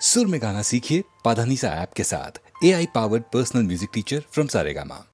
सुर में गाना सीखिए पाधानीसा ऐप के साथ। AI powered personal music teacher from Saregama.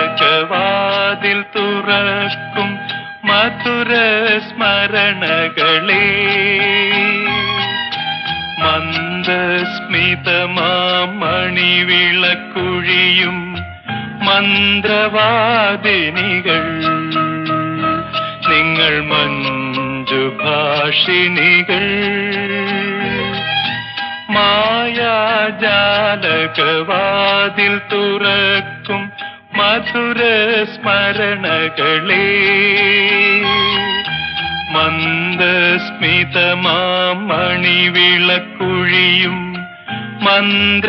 മായാജാലകവാതിൽ തുറക്കും മധുര സ്മരണകളെ മന്ദസ്മിതമാമണിവിളക്കുഴിയും മന്ത്രവാദിനികൾ നിങ്ങൾ മഞ്ജുഭാഷിണികൾ മായാജാലകവാതിൽ തുറക്കും മധുര സ്മരണകളെ മന്ദസ്മിതമാമണിവിളക്കുഴിയും മന്ത്രവാദിനികൾ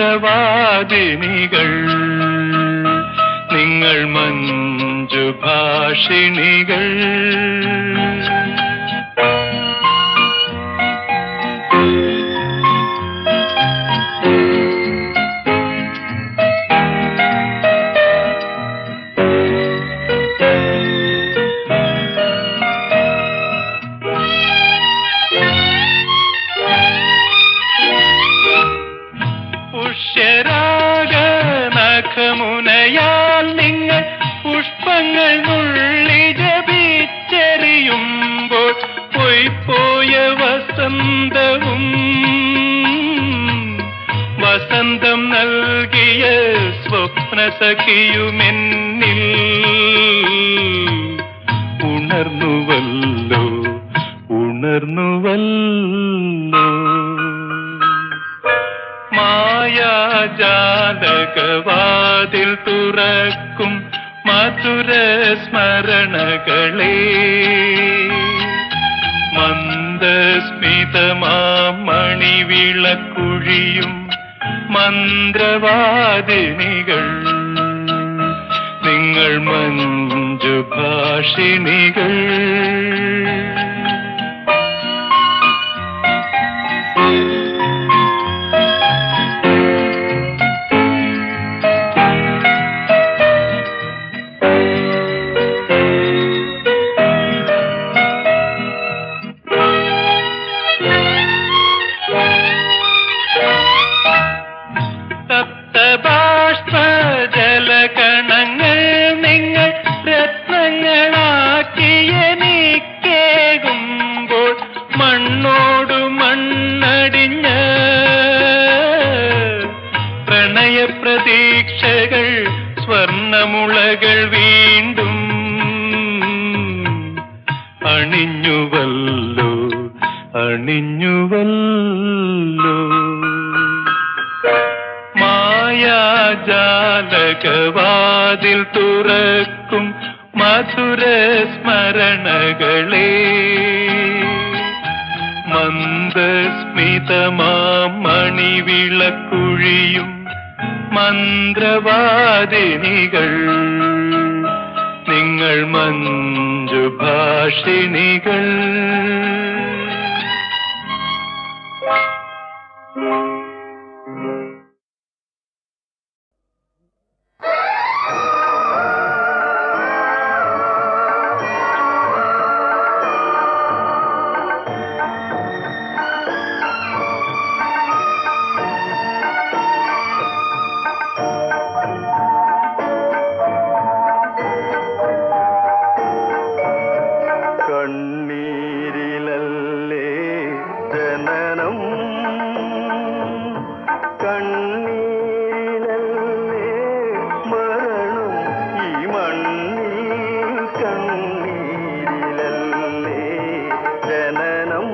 നിങ്ങൾ മഞ്ജുഭാഷിണികൾ പുഷ്യരാഗനഖമുനയാൽ നിങ്ങൾ പുഷ്പങ്ങൾ നുള്ളി ജപിച്ചെറി പോയ വസന്തവും വസന്തം നൽകിയ സ്വപ്നസഖിയുമെന്നിൽ ഉണർന്നുവല്ലോ ഉണർന്നുവല്ലോ. മായാജാലകവാതിൽ തുറക്കും മധുര സ്മരണകളെ മന്ദസ്മിതമാം മണിവിളക്കുഴിയും മന്ത്രവാദിനികൾ നിങ്ങൾ മഞ്ജുഭാഷിണികൾ. ജലകണങ്ങൾ നിങ്ങൾ രത്നങ്ങളാക്കിയെനിക്കേകുമ്പോൾ മണ്ണോടു മണ്ണടിഞ്ഞ പ്രണയപ്രതീക്ഷകൾ സ്വർണമുളകൾ വീണ്ടും അണിഞ്ഞുവല്ലോ അണിഞ്ഞുവല്ലോ. മായാജാലകവാതിൽ തുറക്കും മധുര സ്മരണകളെ മന്ദസ്മിതമാം മണിവിളക്കുഴിയും മന്ത്രവാദിനികൾ നിങ്ങൾ മഞ്ജുഭാഷിണികൾ. കണ്ണീരിലല്ലേ ജനനം, കണ്ണീരിലല്ലേ മരണം, ഈ മണ്ണിൽ കണ്ണീരിലല്ലേ ജനനം.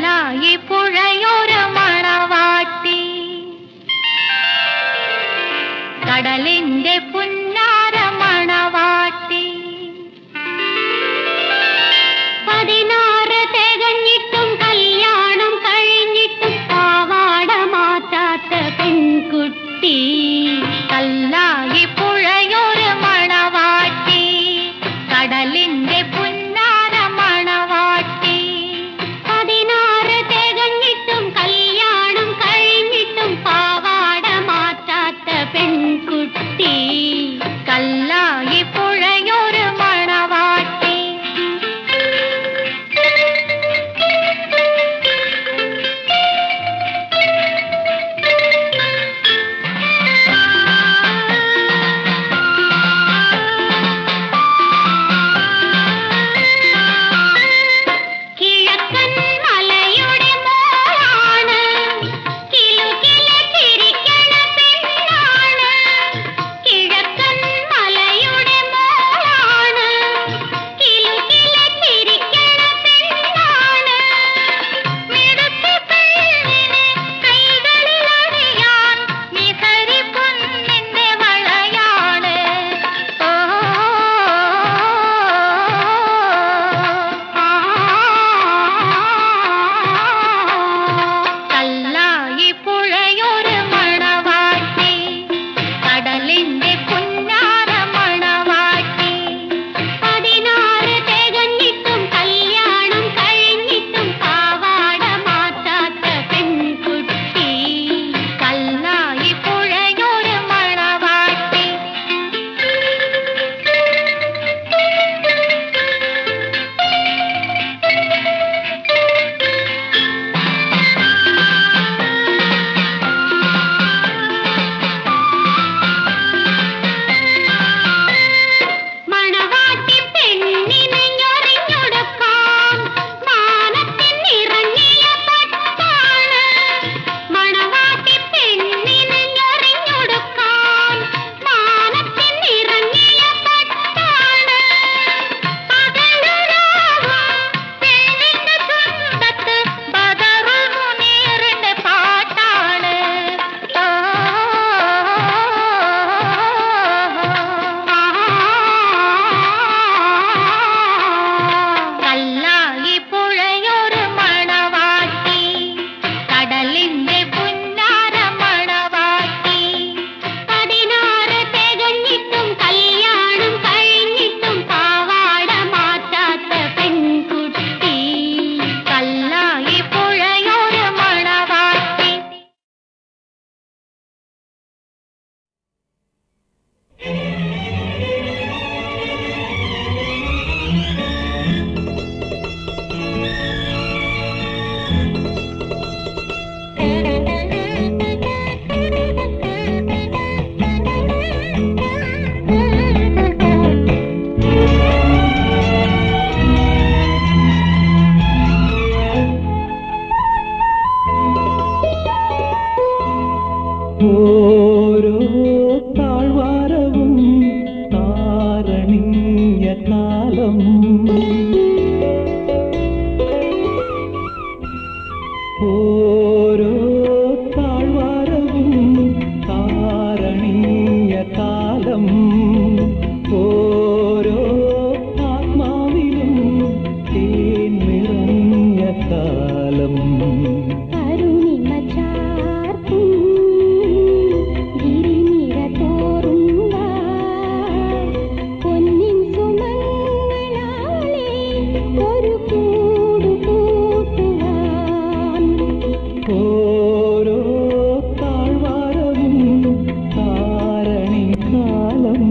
കല്ലായി പുഴയൊരു മണവാട്ടി കടലിന്റെ പുന്നാര മണവാട്ടി 16 തികഞ്ഞിട്ടും കല്യാണം കഴിഞ്ഞിട്ടും പാവാട മാറ്റാത്ത പെൺകുട്ടി കല്ലായി പുഴയൊരു മണവാട്ടി കടലിന്റെ പുന്നാര മണവാട്ടി 16 തികഞ്ഞിട്ടും കല്യാണം കഴിഞ്ഞിട്ടും പാവാട മാറ്റാത്ത പെൺകുട്ടി കല്ലായി പുഴയൊരു മണവാട്ടി കിഴക്കൻ മലയുടെ മോളാണ് കിലുകില ചിരിക്കണ പെണ്ണാണ് കിഴക്കൻ മലയുടെ മോളാണ് കിലുകില ചിരിക്കണ പെണ്ണാണ് മിടുക്ക് പെണ്ണിന് കൈകളിൽ അണിയാൻ മിസരി പൊന്നിന്റെ വളയാണ് കല്ലായി പുഴയൊരു മണവാട്ടി കടലിന്റെ പുന്നാര മണവാട്ടി 16 തികഞ്ഞിട്ടും കല്യാണം കഴിഞ്ഞിട്ടും പാവാട മാറ്റാത്ത പെൺകുട്ടി കല്ലായി പുഴയൊരു മണവാട്ടി മണവാട്ടി പെണ്ണിനെ ഞൊറിഞ്ഞൊടുക്കാൻ മാനത്തിൻ ഇറങ്ങിയ പട്ടാണ് മണവാട്ടി പെണ്ണിനെ ഞൊറിഞ്ഞൊടുക്കാൻ മാനത്തിൻ ഇറങ്ങിയ പട്ടാണ് പകലുരാവും പെണ്ണിന്റെ സ്വന്തത്ത് ബദറുൽ മുനീറിന്റെ പാട്ടാണ് കല്ലായി പുഴയൊരു മണവാട്ടി കടലിന്റെ പുന്നാര മണവാട്ടി 16 തികഞ്ഞിട്ടും കല്യാണം കഴിഞ്ഞിട്ടും പാവാട മാറ്റാത്ത പെൺകുട്ടി കല്ലായി പുഴയൊരു മണവാട്ടി ഓരോ താഴ്വാരവും താരണിഞ്ഞ കാലം ഓരോ താഴ്വാരവും താരണിഞ്ഞ കാലം ഓരോ ആത്മാവിലും തേൻ നിറഞ്ഞ കാലം അരുണിമ ചാർത്തും ഗിരിനിര തോറും പൊന്നിൻ സുമങ്ങളാലേ ഒരു കൂടു കൂട്ടുവാൻ ഓരോ താഴ്വാരവും താരണി കാലം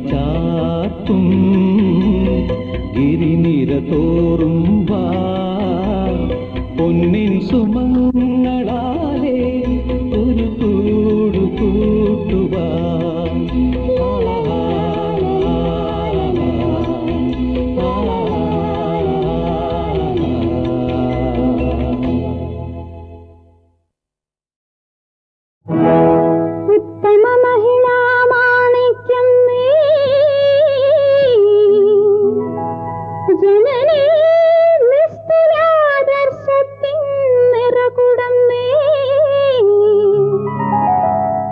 ചാർത്തും ഗിരിനിര തോറും വാ പൊന്നിൻ സുമങ്ങളാലേ ഒരു കൂടു കൂട്ടുവാ ഉത്തമ മഹിളാ മാണിക്യം നീ ജനനീ നിസ്തുലാദർശത്തിൻ നിറകുടം നീ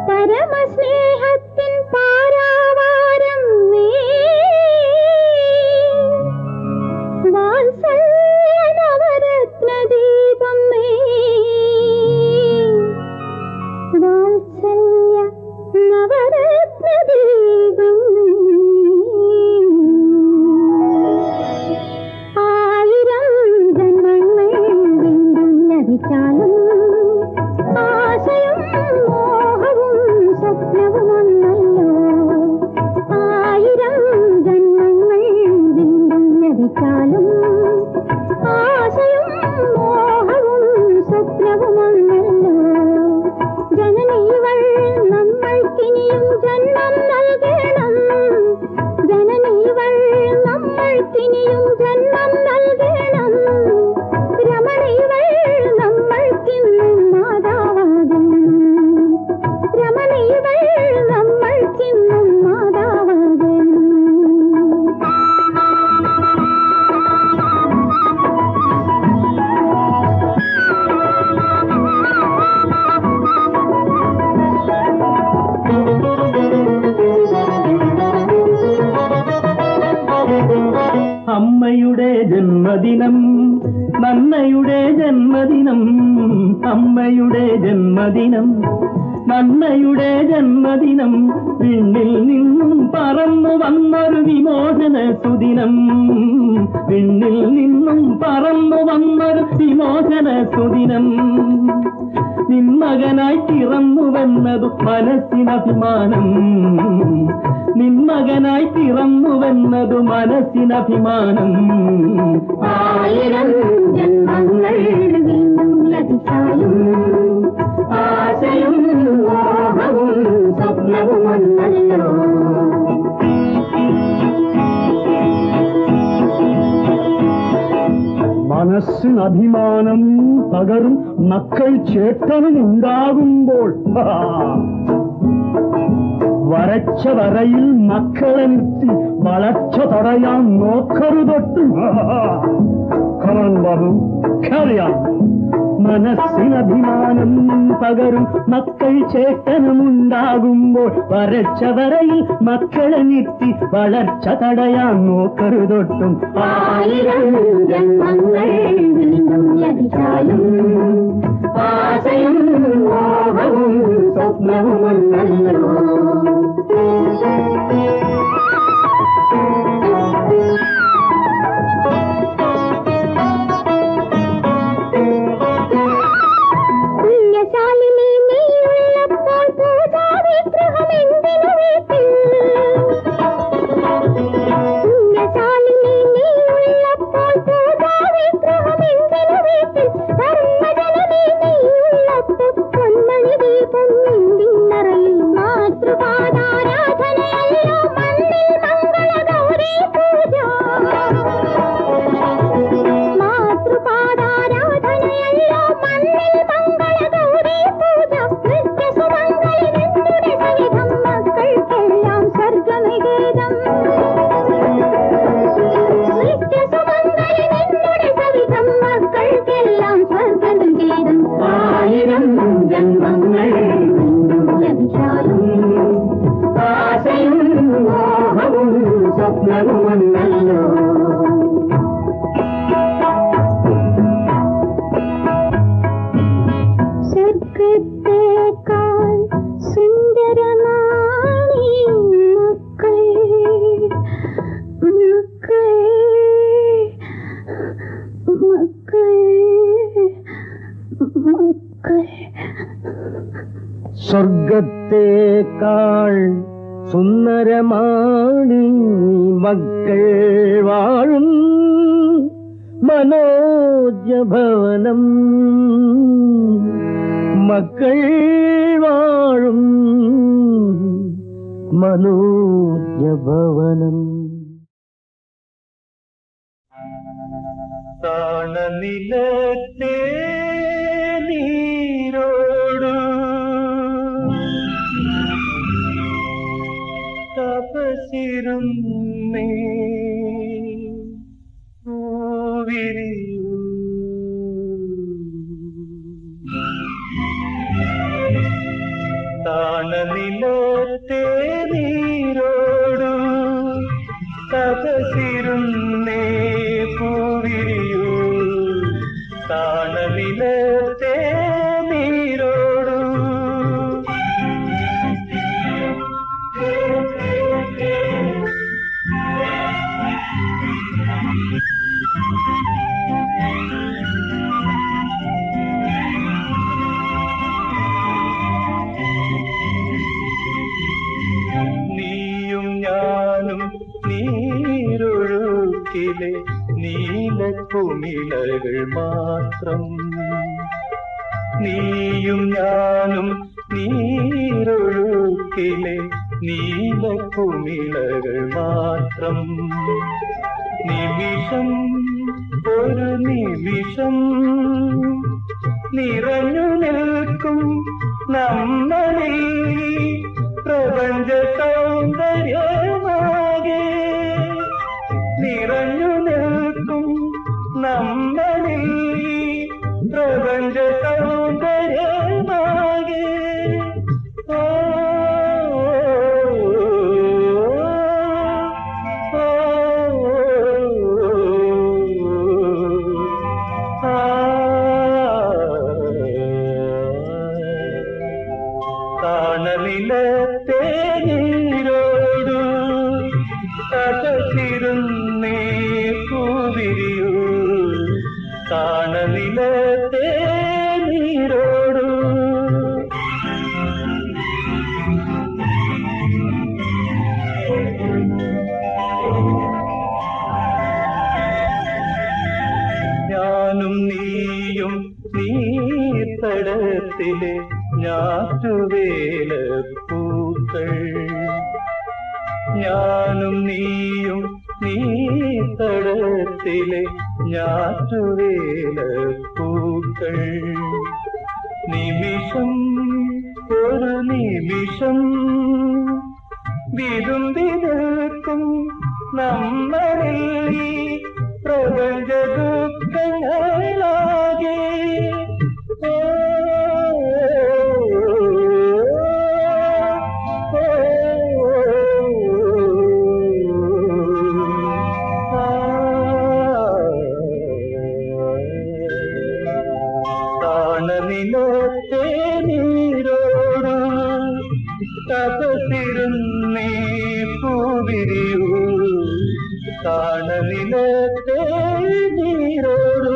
പരമസ്നേഹത്തിൻ പാരാവാരം നീ വാത്സല്യ നവരത്ന ദീപം നീ വാത്സല്യ നവരത്ന ദീപം ആയിരം ജന്മങ്ങൾ വീണ്ടും ലഭിച്ചാലും ആശയും മോഹവും സ്വപ്നവും ഒന്നല്ലോ ആയിരം ജന്മങ്ങൾ വീണ്ടും ലഭിച്ചാലും ആശയും മോഹവും സ്വപ്നവും ഒന്നല്ലോ ജനനീവൾ നമ്മൾക്കിനിയും ജന്മം നൽകണം ജനനീവൾ നമ്മൾക്കിനിയും ജന്മം നൽകണം രമണീവൾ നമ്മൾക്കിന്നും മാതാവാകും രമണീവൾ നമ്മൾക്കിന്നും മാതാവാകും അമ്മയുടെ ജന്മദിനം നന്നയുടെ ജന്മദിനം അമ്മയുടെ ജന്മദിനം നന്നയുടെ ജന്മദിനം വിണ്ണിൽ നിന്നും പറന്നു വന്നൊരു വിമോചന സുദിനം വിണ്ണിൽ നിന്നും പറന്നു വന്നൊരു വിമോചന സുദിനം നിന്മകനായി പിറന്നുവെന്നതു മനസ്സിനഭിമാനം നിന്മകനായി പിറന്നുവെന്നതു മനസ്സിനഭിമാനം ആയിരം ജന്മങ്ങൾ വീണ്ടും ലഭിച്ചാലും ആശയും മോഹവും സ്വപ്നവും ഒന്നല്ലോ മനസ്സിനഭിമാനം പകരും മക്കൾ ചേട്ടനും ഉണ്ടാകുമ്പോൾ വരച്ച വരയിൽ മക്കളെ നിർത്തി വളർച്ച തടയാൻ നോക്കരുതൊട്ട് കമൻ ബാബു കറിയാം മനസ്സിനഭിമാനം പകരും മക്കൾ ചേട്ടനുമുണ്ടാകുമ്പോൾ വരച്ച വരയിൽ മക്കളെ നിർത്തി വളർച്ച തടയാൻ നോക്കരുതൊട്ടും ആയിരം ജന്മങ്ങൾ വീണ്ടും ലഭിച്ചാലും ആശയും മോഹവും സ്വപ്നവും ഒന്നല്ലോ പുണ്യശാലിനി നീയുള്ളപ്പോൾ പൂജാവിഗ്രഹം എന്തിനു വീട്ടിൽ പുണ്യശാലിനി നീയുള്ളപ്പോൾ പൂജാവിഗ്രഹം എന്തിനു വീട്ടിൽ ധർമ്മജനനി നീയുള്ളപ്പോൾ പൊന്മണി ദീപം എന്തിന്നറയിൽ മാതൃപാദാരാധനയല്ലോ മണ്ണിൽ മംഗളഗൗരി പൂജ മാതൃപാദാരാധനയല്ലോ മണ്ണിൽ മംഗളഗൗരി പൂജ നിത്യസുമംഗലിനെന്നുടെ സഹിതം മക്കൾക്കെല്ലാം സ്വർഗനികേതം നിത്യസുമംഗലിനെന്നുടെ സഹിതം മക്കൾക്കെല്ലാം സ്വർഗനികേതം ആയിരം ജന്മങ്ങൾ വീണ്ടും ലഭിച്ചാലും ആശയും മോഹവും സ്വപ്നവും ഒന്നല്ലോ സ്വർഗത്തേക്കാൾ സുന്ദരമാണീ മക്കൾ മക്കൾ മക്കൾ മക്കൾ സ്വർഗത്തേക്കാൾ സുന്ദരമാണ് മക്കൾ വാഴും മനോജ്ഞഭവനം, മക്കൾ വാഴും മനോജ്ഞഭവനം. താണനിലത്തെ നീരോടു തപസിരുന്നേ പൂവിരിയൂ. താണനിലത്തെ നീരോടു തപസിരുന്നേ പൂവിരിയൂ. താണനിലത്തെ നീരോടു നീയും ഞാനും നീരൊഴുക്കിലെ നീലക്കുമിളകൾ മാത്രം. നീയും ഞാനും നീരൊഴുക്കിലെ നീലക്കുമിളകൾ മാത്രം. നിമിഷം ഒരു നിമിഷം നിറഞ്ഞു നിൽക്കും നമ്മളിൽ പ്രപഞ്ച സൗന്ദര്യമാകെ. നിറഞ്ഞു നിൽക്കും നമ്മളിൽ പ്രപഞ്ച സൗന്ദര്യമാകെ. ഓ താണനിലത്തെ നീരോടു തപസിരുന്നേ പൂവിരിയൂ. താണനിലത്തെ നീരോടു ഞാനും നീയും നീർത്തടത്തിലെ ഞാറ്റുവേല പൂക്കൾ. ഞാനും നീയും നീർത്തടത്തിലെ ഞാറ്റുവേല പൂക്കൾ. നിമിഷം ഒരു നിമിഷം വിരുമ്പി നിൽക്കും നമ്മളിൽ പ്രപഞ്ച ദുഃഖങ്ങളാകെ. താണനിലത്തെ നീരോടു തപസിരുന്നേ പൂവിരിയൂ. താണനിലത്തെ നീരോടു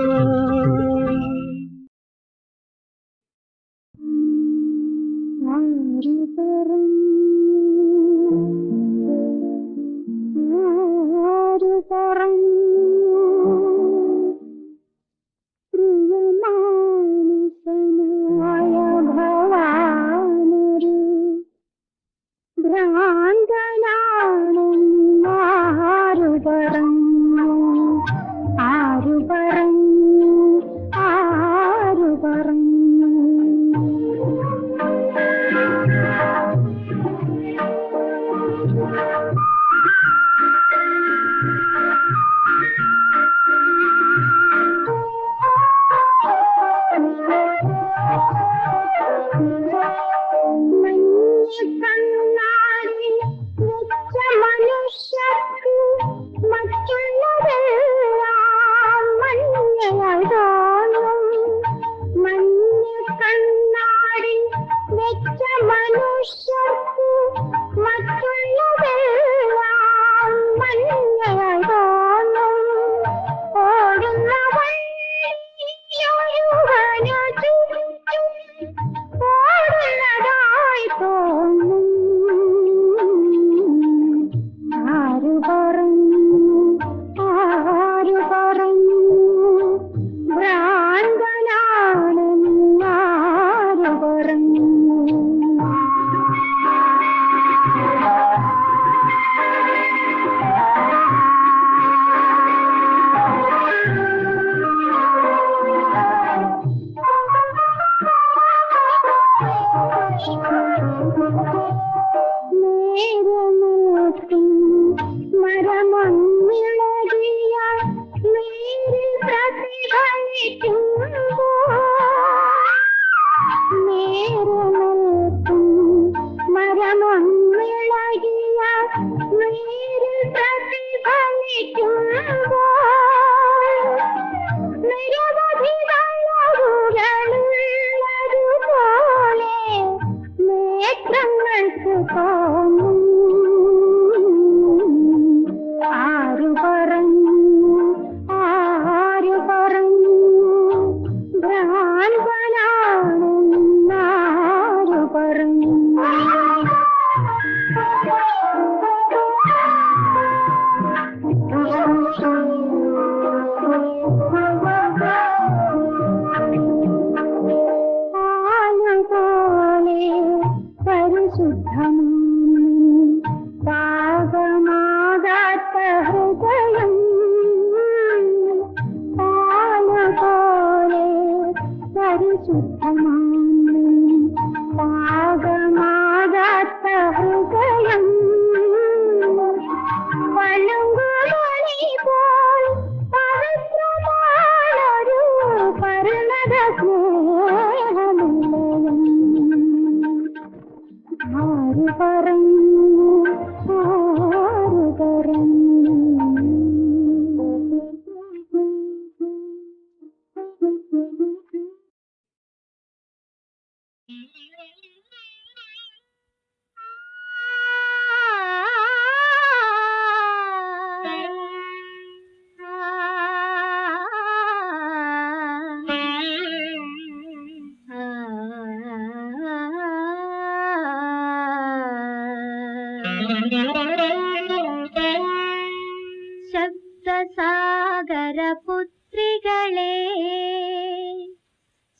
ഭ്രാന്തനാണെന്നാരു പറഞ്ഞു. ശബ്ദസാഗര പുത്രികളെ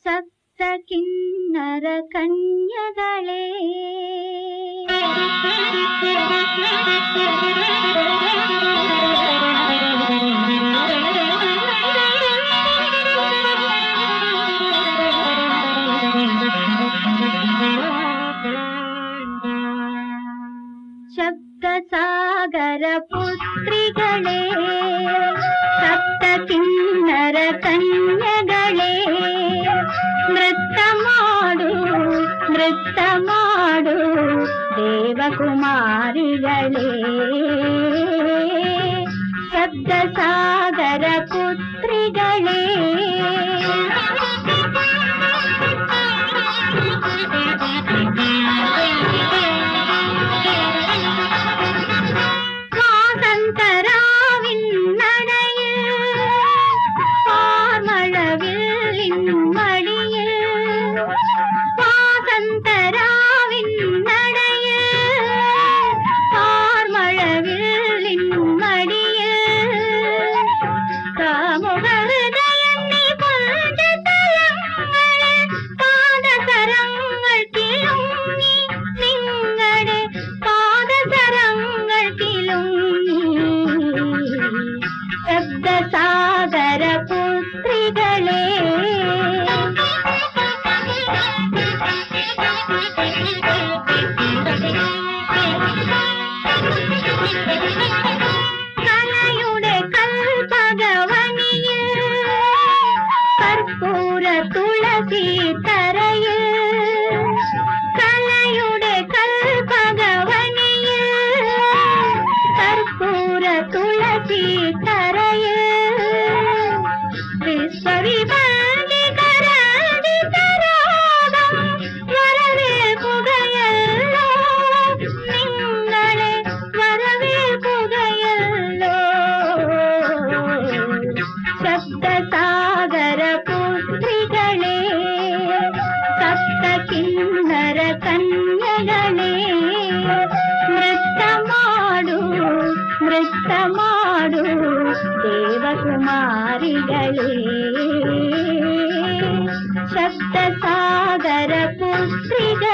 സപ്ത കിന്നര കന്യകളെ ശബ്ദസാഗര പുത്രികളെ സപ്ത കിന്നര കന്യകളെ നൃത്തമാടു നൃത്തമാടു ദേവകുമാരികളെ ശബ്ദസാഗര പുത്രികളെ ശബ്ദസാഗര പുത്രികളെ കലയുടെ കൽപകവനിയിൽ കർപ്പൂര തുളസി തറയിൽ കലയുടെ കൽപകവനിയിൽ കർപ്പൂര തുളസി തറയിൽ വരവേൽക്കുകയല്ലോ നിങ്ങളെ വരവേൽക്കുകയല്ലോ ശബ്ദസാഗര പുത്രികളെ സപ്ത കിന്നര കന്യകളെ നൃത്തമാടു നൃത്തമാടു ദേവകുമാരികളെ ശബ്ദസാഗര പുത്രികളെ